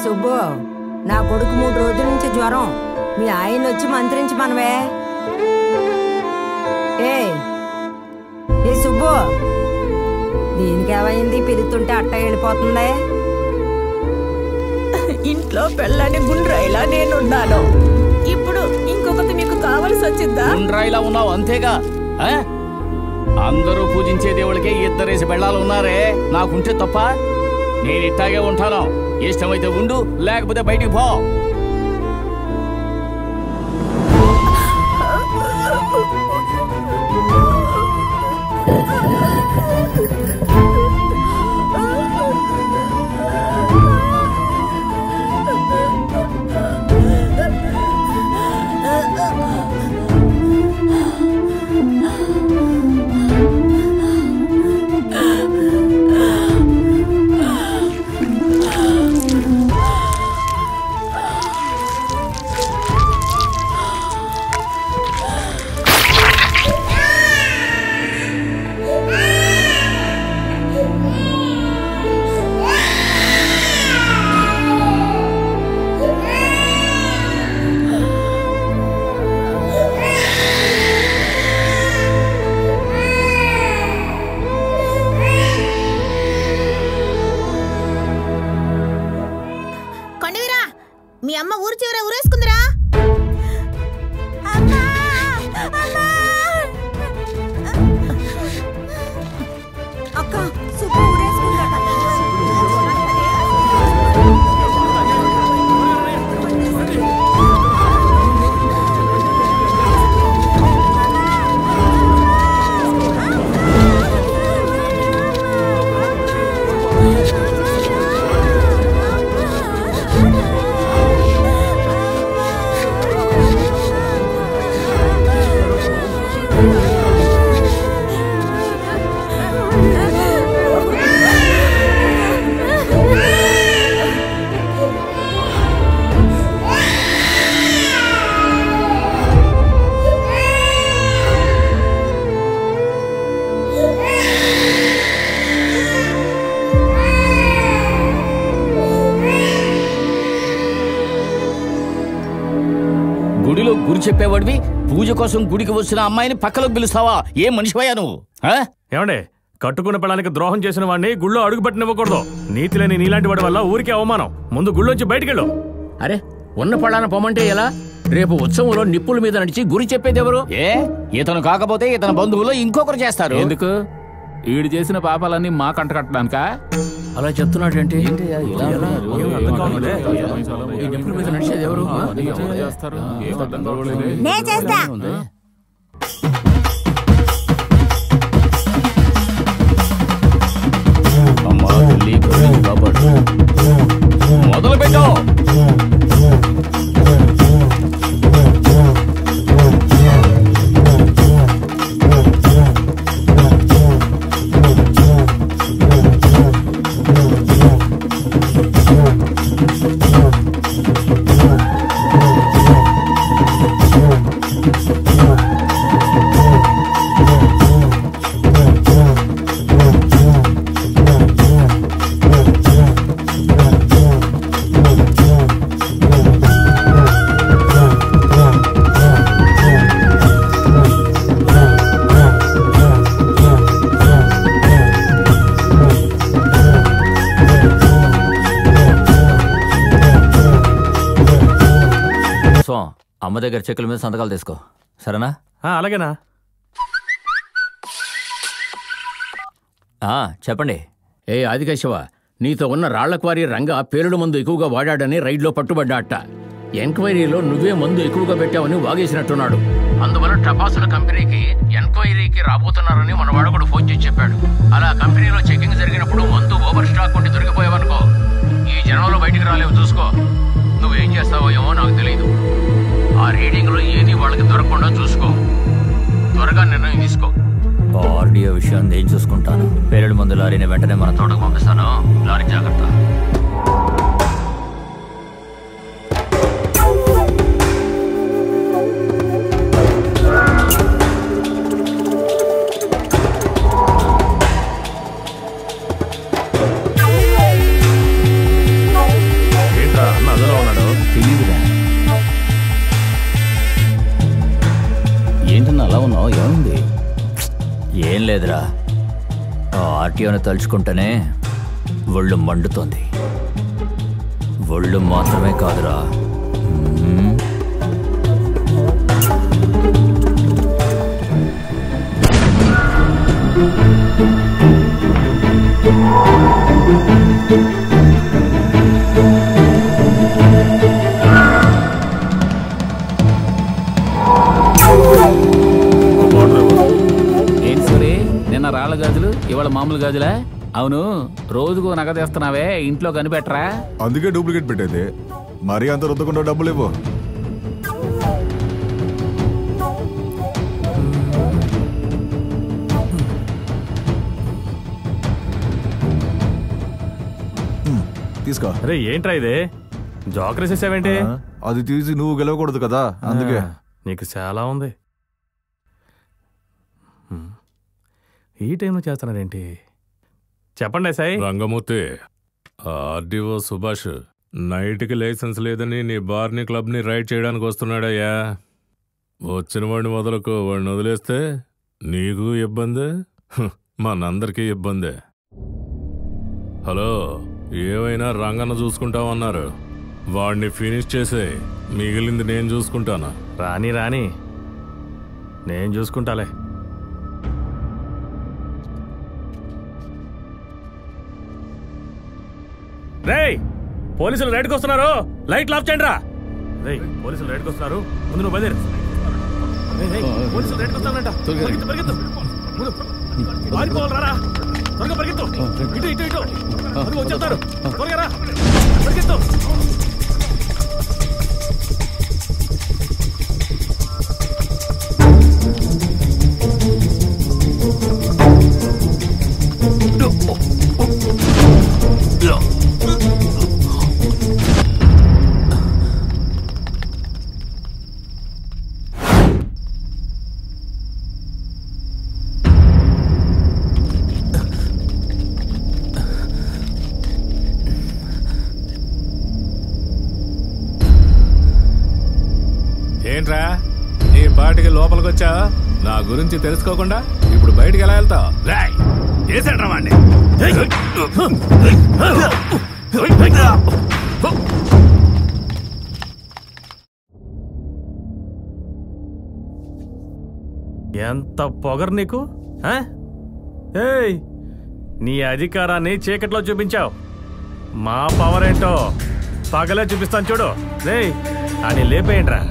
సుబ్బు, నా కొడుకు 3 రోజుల నుంచి జ్వరం. మీ ఆయన వచ్చి మంత్రించి మనవే. ఏ సుబ్బు, దీనికేమైంది? పిలుతుంటే అట్ట వెళ్ళిపోతుంది. ఇంట్లో పెళ్ళని గుండ్రాయిలా నేనున్నాను. ఇప్పుడు ఇంకొకటి మీకు కావాల్సి వచ్చిందా? గుండ్రాయిలా ఉన్నావు అంతేగా. అందరూ పూజించే దేవుడికే 2 బెళ్ళాలు ఉన్నారే. నాకుంటే తప్ప? నేను ఇట్టాగే ఉంటాను. ఇష్టమైతే ఉండు, లేకపోతే బయటికి పో. మీ అమ్మ ఊరు చివర ఊరేసుకుందిరా. అక్క, సుబ్బు ఊరేసుకుందట. గుడిలో గురి చెప్పేవాడివి, పూజ కోసం గుడికి వచ్చిన అమ్మాయిని పక్కలోకి పిలుస్తావా? ఏం మనిషివయ్యా నువ్వు? ఏమండే, కట్టుకున్న పిల్లలకి ద్రోహం చేసిన వాడిని గుళ్ళో అడుగు పెట్టనివ్వకూడదు. నీతి లేని నీలాంటి వాడి వల్ల ఊరికే అవమానం. ముందు గుళ్ళోంచి బయటికెళ్ళు. అరే, ఉన్న పళ్ళాన పొమ్మంటే ఎలా? రేపు ఉత్సవంలో నిప్పుల మీద నడిచి గురి చెప్పేది ఎవరు? ఇతను కాకపోతే ఇతని బంధువులు ఇంకొకరు చేస్తారు. ఎందుకు? ఈడు చేసిన పాపాలన్నీ మా కంట కట్టడానికా? అలా చెప్తున్నాడు ఏంటి? నడిచేది ఎవరు? మొదలు పెట్టు. అమ్మ దగ్గర చెక్కుల మీద సంతకాలు తీసుకో, సరేనా? అలాగేనా? చెప్పండి. ఆదికేశవ, నీతో ఉన్న రాళ్ల క్వారీ రంగ పేలుడు మందు ఎక్కువగా వాడాడని రైడ్లో పట్టుబడ్డాట. ఎంక్వైరీలో నువ్వే మందు ఎక్కువగా పెట్టావని వాగేసినట్టున్నాడు. అందువల్ల టపాసుల కంపెనీకి ఎంక్వైరీకి రాబోతున్నారని మన వాడు కూడా ఫోన్ చేసి చెప్పాడు. అలా కంపెనీలో చెకింగ్ జరిగినప్పుడు మందు ఓవర్ స్టాక్ ఉండి దొరికిపోయావనుకో, ఈ జనంలో బయటికి రాలేవు. చూసుకో, నువ్వేం చేస్తావో ఏమో నాకు తెలియదు. ఆ రీడింగ్ లో ఏది వాళ్ళకి దొరకకుండా చూసుకో. త్వరగా నిర్ణయం తీసుకో. ఆర్డియో విషయం నేను చూసుకుంటాను. పేలుడు మందు లారీని వెంటనే మన తోటకు పంపిస్తాను. లారీ జాగ్రత్త. అలా ఉన్నావు, ఏమైంది? ఏం లేదురా, ఆ ఆర్టీఓని తలుచుకుంటేనే ఒళ్ళు మండుతోంది. ఒళ్ళు మాత్రమే కాదురా, ఏంటి సూరి, నిన్న రాళ్ళ గాజులు ఇవాళ మామూలు గాజులా? అవును, రోజుకు నగదేస్తున్నావే, ఇంట్లో కనిపెట్టరా? అందుకే డూప్లికేట్ పెట్టేది. మరీ అంత రుద్దకుండా డబ్బులు ఇవ్వు. తీసుకో. అరే ఏంట్రా ఇదే, జోకర్ వేసేసావేంటి? అది తీసి నువ్వు గెలవకూడదు కదా, అందుకే. నీకు చాలా ఉంది. ఈ టైంలో చేస్తున్నారేంటి? చెప్పండి సాయి. రంగమూర్తి, ఆర్డీఓ సుభాష్ నైట్కి లైసెన్స్ లేదని నీ బార్ని క్లబ్ని రైడ్ చేయడానికి వస్తున్నాడయ్యా. వచ్చిన వాడిని వదలకు, వాడిని వదిలేస్తే నీకు ఇబ్బందే, మనందరికీ ఇబ్బందే. హలో, ఏమైనా రంగన్న చూసుకుంటామన్నారు, వాడిని ఫినిష్ చేసే, మిగిలింది నేను చూసుకుంటాను. రాని రాని, నేను చూసుకుంటాలే. రేయ్, పోలీసులు రైడ్కి వస్తున్నారు, లైట్లు ఆఫ్ చేయండి రా. రేయ్, పోలీసులు రైడ్కి వస్తున్నారు, ముందు నువ్వు బయలుదేరు. పోలీసులు రైడ్కి వస్తానంట, పరిగెత్తు పరిగెత్తు, పారిపోవాలి, రా త్వరగా పరిగెత్తు, ఇటు ఇటు ఇటు, అది వచ్చేస్తారు, త్వరగా రా, పరిగెత్తు. ఏంట్రా నీ పాటికి లోపలికొచ్చా? నా గురించి తెలుసుకోకుండా ఇప్పుడు బయటికి ఎలా వెళ్తావు? రాయ్, చేశాడ్రా వాణ్ణి. ఎంత పొగరు నీకు? ఏయ్, నీ అధికారాన్ని చీకట్లో చూపించావు, మా పవర్ ఏంటో పగలే చూపిస్తాను చూడు. రేయ్, అని లేపేయండిరా.